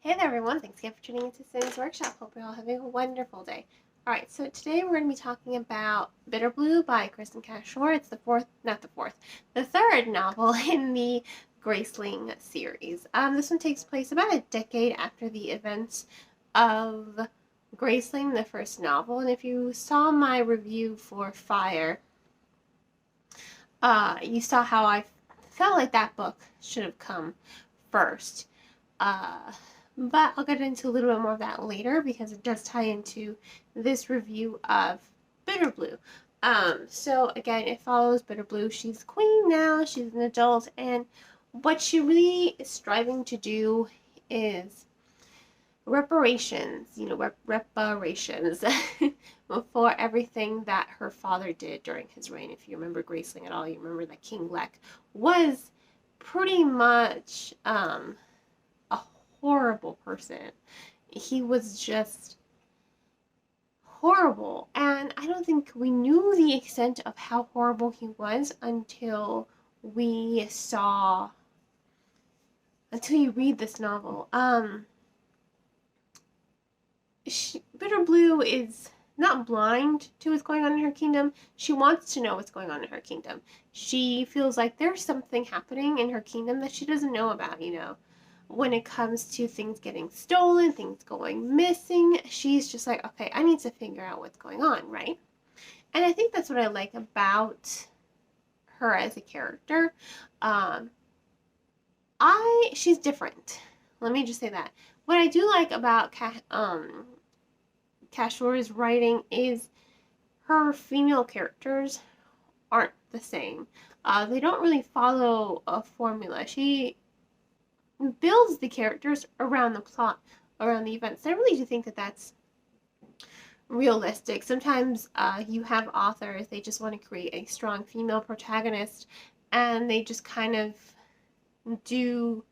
Hey there everyone, thanks again for tuning into today's workshop. Hope you're all having a wonderful day. Alright, so today we're going to be talking about Bitterblue by Kristin Cashore. It's the third novel in the Graceling series. This one takes place about a decade after the events of Graceling, the first novel. And if you saw my review for Fire, you saw how I felt like that book should have come first. But I'll get into a little bit more of that later because it does tie into this review of Bitterblue. So again, it follows Bitterblue. She's queen now, she's an adult, and what she really is striving to do is reparations, reparations for everything that her father did during his reign. If you remember Graceling at all, you remember that King Lek was pretty much a horrible person. He was just horrible, and I don't think we knew the extent of how horrible he was until you read this novel. Bitterblue is not blind to what's going on in her kingdom. She wants to know what's going on in her kingdom. She feels like there's something happening in her kingdom that she doesn't know about, When it comes to things getting stolen, things going missing, she's just like, okay, I need to figure out what's going on, right? And I think that's what I like about her as a character. She's different. Let me just say that. What I do like about Cashore's writing is her female characters aren't the same. They don't really follow a formula. She builds the characters around the plot, around the events. I really do think that that's realistic. Sometimes you have authors, they just want to create a strong female protagonist, and they just kind of do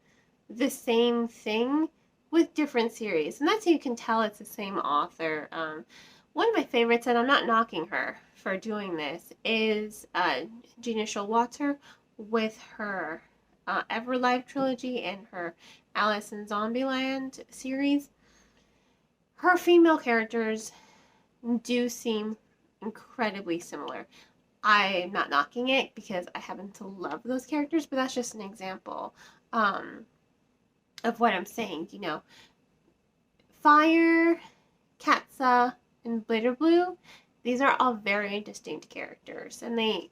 the same thing with different series. And that's how you can tell it's the same author. One of my favorites, and I'm not knocking her for doing this, is Gina Showalter with her Everlife trilogy and her Alice in Zombieland series. Her female characters do seem incredibly similar. I'm not knocking it because I happen to love those characters, but that's just an example of what I'm saying. Fire, Katsa, and Bitterblue, these are all very distinct characters, and they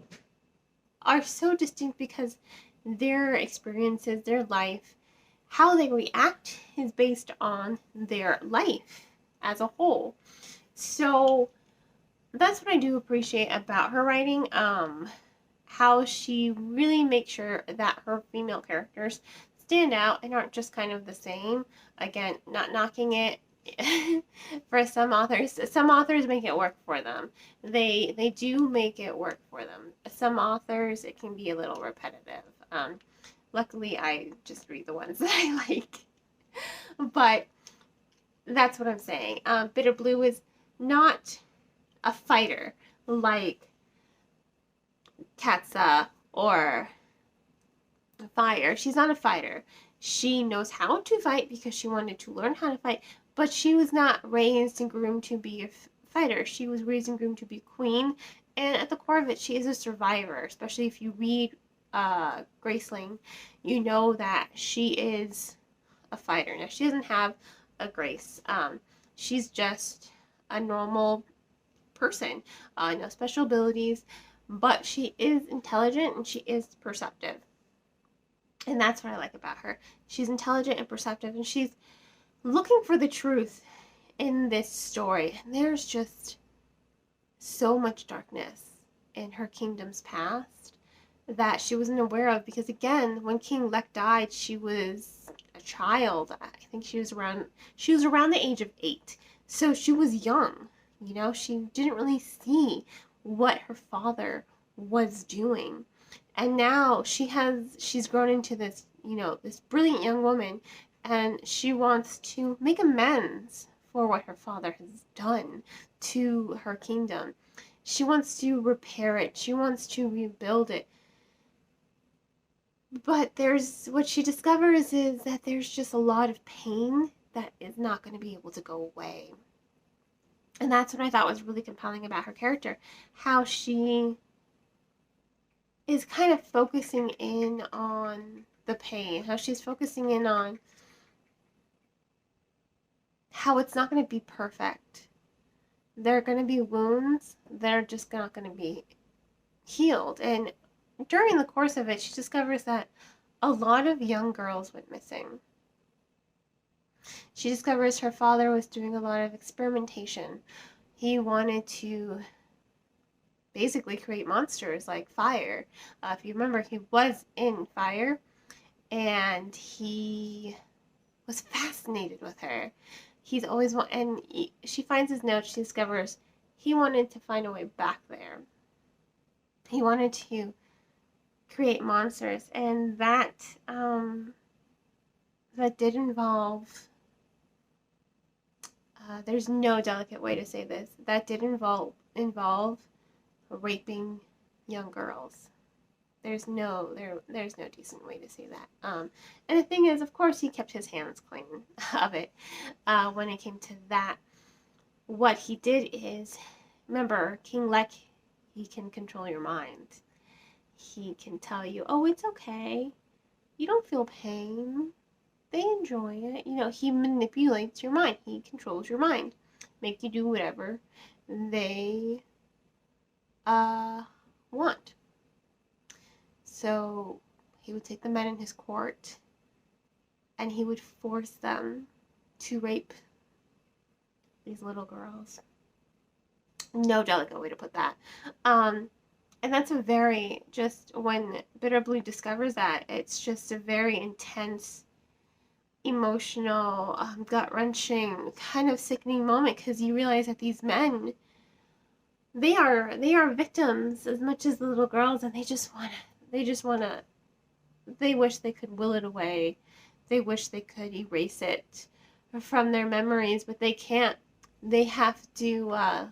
are so distinct because their experiences, their life, how they react is based on their life as a whole. So that's what I do appreciate about her writing, how she really makes sure that her female characters stand out and aren't just kind of the same. Again, not knocking it for some authors. Some authors make it work for them. They do make it work for them. Some authors, it can be a little repetitive. Luckily, I just read the ones that I like. But that's what I'm saying. Bitterblue is not a fighter like Katsa or Fire. She's not a fighter. She knows how to fight because she wanted to learn how to fight, but she was not raised and groomed to be a fighter. She was raised and groomed to be queen, and at the core of it, she is a survivor. Especially if you read Graceling, you know that she is a fighter. Now, she doesn't have a grace. She's just a normal person, no special abilities, but she is intelligent and she is perceptive. And that's what I like about her. She's intelligent and perceptive, and she's looking for the truth in this story. And there's just so much darkness in her kingdom's past that she wasn't aware of, because again, when King Lek died, she was a child. I think she was around the age of 8. So she was young, she didn't really see what her father was doing. And now she's grown into this, this brilliant young woman, and she wants to make amends for what her father has done to her kingdom. She wants to repair it. She wants to rebuild it. But what she discovers is that there's just a lot of pain that is not going to be able to go away. And that's what I thought was really compelling about her character, how she is kind of focusing in on the pain, how she's focusing in on how it's not going to be perfect. There are going to be wounds that are just not going to be healed. And during the course of it, she discovers that a lot of young girls went missing. She discovers her father was doing a lot of experimentation. He wanted to basically create monsters like fire. If you remember, he was in fire, and he was fascinated with her. He's always she finds his note. She discovers he wanted to find a way back there. He wanted to create monsters, and that did involve. There's no delicate way to say this. That did involve raping young girls. There's no decent way to say that. And the thing is, of course, he kept his hands clean of it. When it came to that, what he did is, remember, King Lek, he can control your mind. He can tell you, oh, it's okay. You don't feel pain. They enjoy it. You know, he manipulates your mind. He controls your mind. Make you do whatever they want. So he would take the men in his court and he would force them to rape these little girls. No delicate way to put that. And that's a very, just when Bitterblue discovers that, it's just a very intense, emotional, gut-wrenching, kind of sickening moment, because you realize that these men, they are victims as much as the little girls, and they wish they could will it away. They wish they could erase it from their memories, but they can't. They have to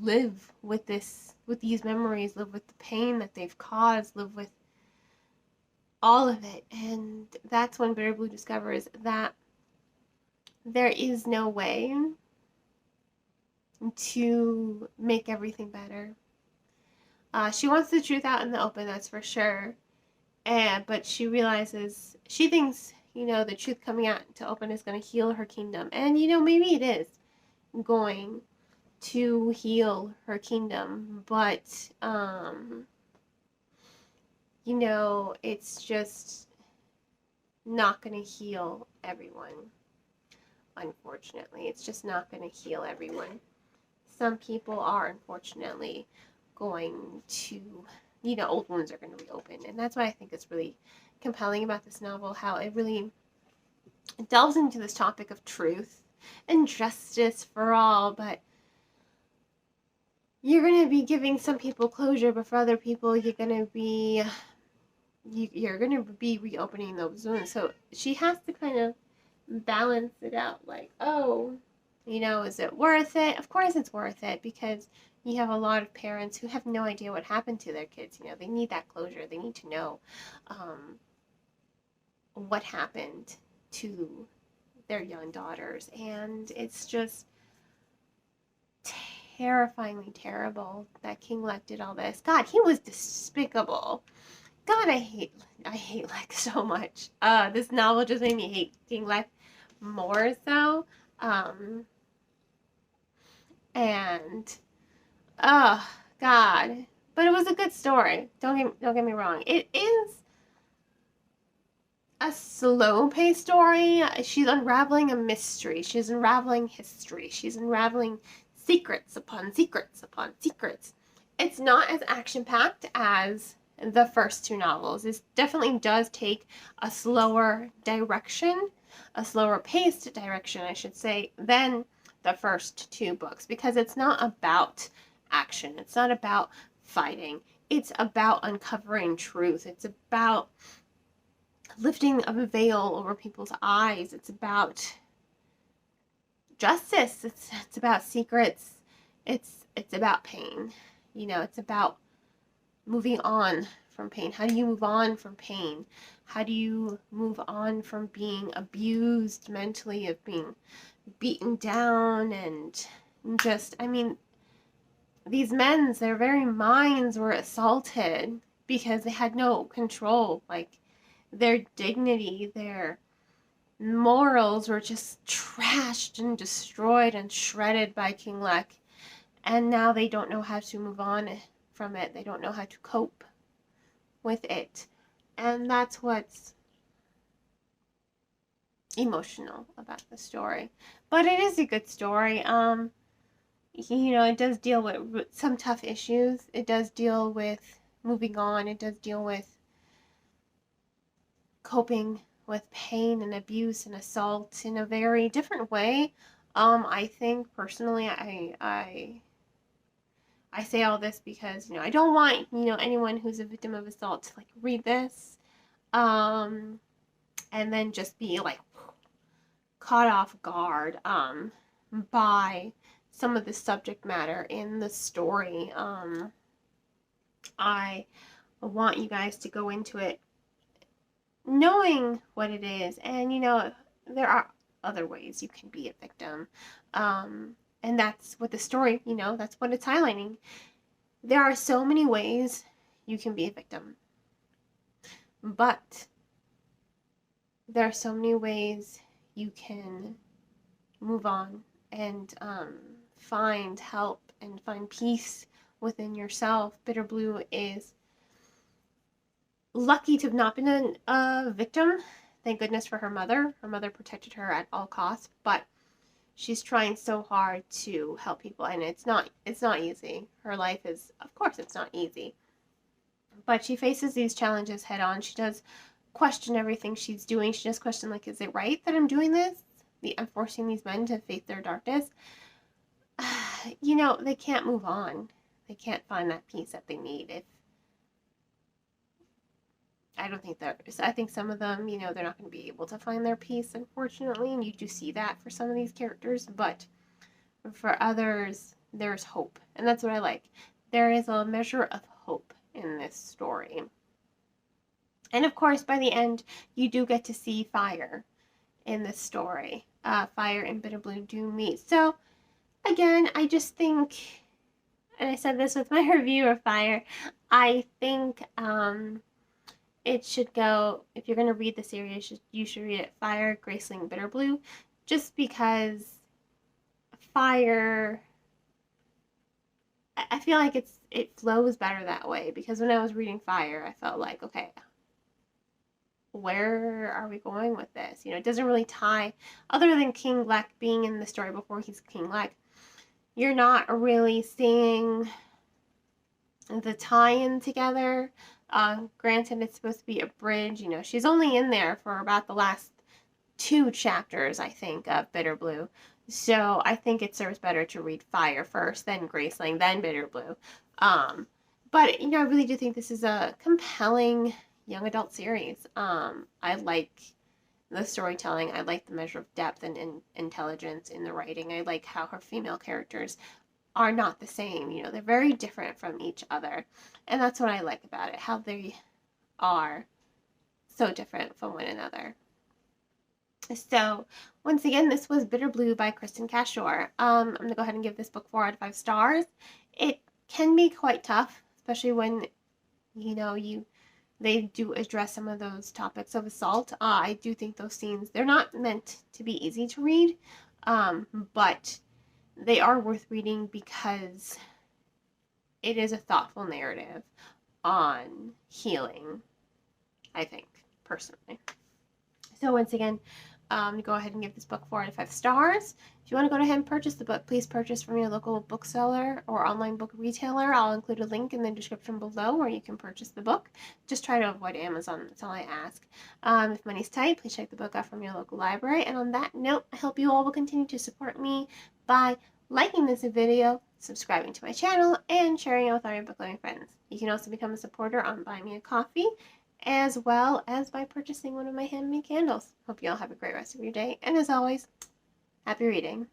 live with these memories, live with the pain that they've caused, live with all of it. And that's when Bitterblue discovers that there is no way to make everything better. She wants the truth out in the open, that's for sure. But she realizes, she thinks, the truth coming out to open is going to heal her kingdom. And, maybe it is going to heal her kingdom. But, it's just not going to heal everyone. Unfortunately, it's just not going to heal everyone. Some people are, unfortunately, going to, old wounds are going to reopen. And that's why I think it's really compelling about this novel, how it really delves into this topic of truth and justice for all. But you're going to be giving some people closure, but for other people, you're going to be reopening those wounds. So she has to kind of balance it out, like, is it worth it? Of course it's worth it, because you have a lot of parents who have no idea what happened to their kids. They need that closure. They need to know what happened to their young daughters. And it's just terrifyingly terrible that King Lek did all this. God, he was despicable. God, I hate Lek so much. This novel just made me hate King Lek more so. And oh God, but it was a good story. Don't get me wrong. It is a slow-paced story. She's unraveling a mystery. She's unraveling history. She's unraveling secrets upon secrets upon secrets. It's not as action-packed as the first two novels. This definitely does take a slower direction, a slower paced direction, I should say, than the first two books, because it's not about action. It's not about fighting. It's about uncovering truth. It's about lifting a veil over people's eyes. It's about justice. It's about secrets. It's about pain. It's about moving on from pain. How do you move on from pain? How do you move on from being abused mentally, of being beaten down, and just, I mean, these men's, their very minds were assaulted because they had no control. Like, their dignity, their morals were just trashed and destroyed and shredded by King Lek. And now they don't know how to move on from it. They don't know how to cope with it. And that's what's emotional about the story. But it is a good story. It does deal with some tough issues. It does deal with moving on. It does deal with coping with pain and abuse and assault in a very different way. I think personally, I say all this because, I don't want, anyone who's a victim of assault to like read this, and then just be like caught off guard, by some of the subject matter in the story. I want you guys to go into it knowing what it is, and there are other ways you can be a victim, and that's what the story, that's what it's highlighting. There are so many ways you can be a victim, but there are so many ways you can move on and find help and find peace within yourself. Bitterblue is lucky to have not been a victim. Thank goodness for her mother. Her mother protected her at all costs, but she's trying so hard to help people, and it's not easy. Her life is, of course, it's not easy. But she faces these challenges head on. She does question everything she's doing. She does question, like, is it right that I'm doing this? I'm forcing these men to face their darkness. They can't move on. They can't find that peace that they need. I think some of them, they're not going to be able to find their peace, unfortunately, and you do see that for some of these characters, but for others, there's hope, and that's what I like. There is a measure of hope in this story. And of course, by the end, you do get to see Fire in this story. Fire and Bitterblue do meet. So, again, I just think, and I said this with my review of Fire, I think it should go, if you're going to read the series, you should read it Fire, Graceling, Bitterblue, just because Fire, I feel like it flows better that way, because when I was reading Fire, I felt like, okay, where are we going with this? It doesn't really tie, other than King Lek being in the story before he's King Lek, you're not really seeing the tie-in together. Granted, it's supposed to be a bridge. She's only in there for about the last 2 chapters, I think, of Bitterblue. So I think it serves better to read Fire first, then Graceling, then Bitterblue. But, I really do think this is a compelling young adult series. I like the storytelling. I like the measure of depth and intelligence in the writing. I like how her female characters are not the same. They're very different from each other. And that's what I like about it, how they are so different from one another. So, once again, this was Bitterblue by Kristin Cashore. I'm going to go ahead and give this book 4 out of 5 stars. It can be quite tough, especially when, they do address some of those topics of assault. I do think those scenes, they're not meant to be easy to read, but they are worth reading because it is a thoughtful narrative on healing, I think, personally. So once again, go ahead and give this book 4 out of 5 stars. If you want to go ahead and purchase the book, please purchase from your local bookseller or online book retailer. I'll include a link in the description below where you can purchase the book. Just try to avoid Amazon. That's all I ask. If money's tight, please check the book out from your local library. And on that note, I hope you all will continue to support me by liking this video, subscribing to my channel, and sharing it with all your book-loving friends. You can also become a supporter on Buy Me a Coffee, as well as by purchasing one of my handmade candles. Hope you all have a great rest of your day, and as always, happy reading.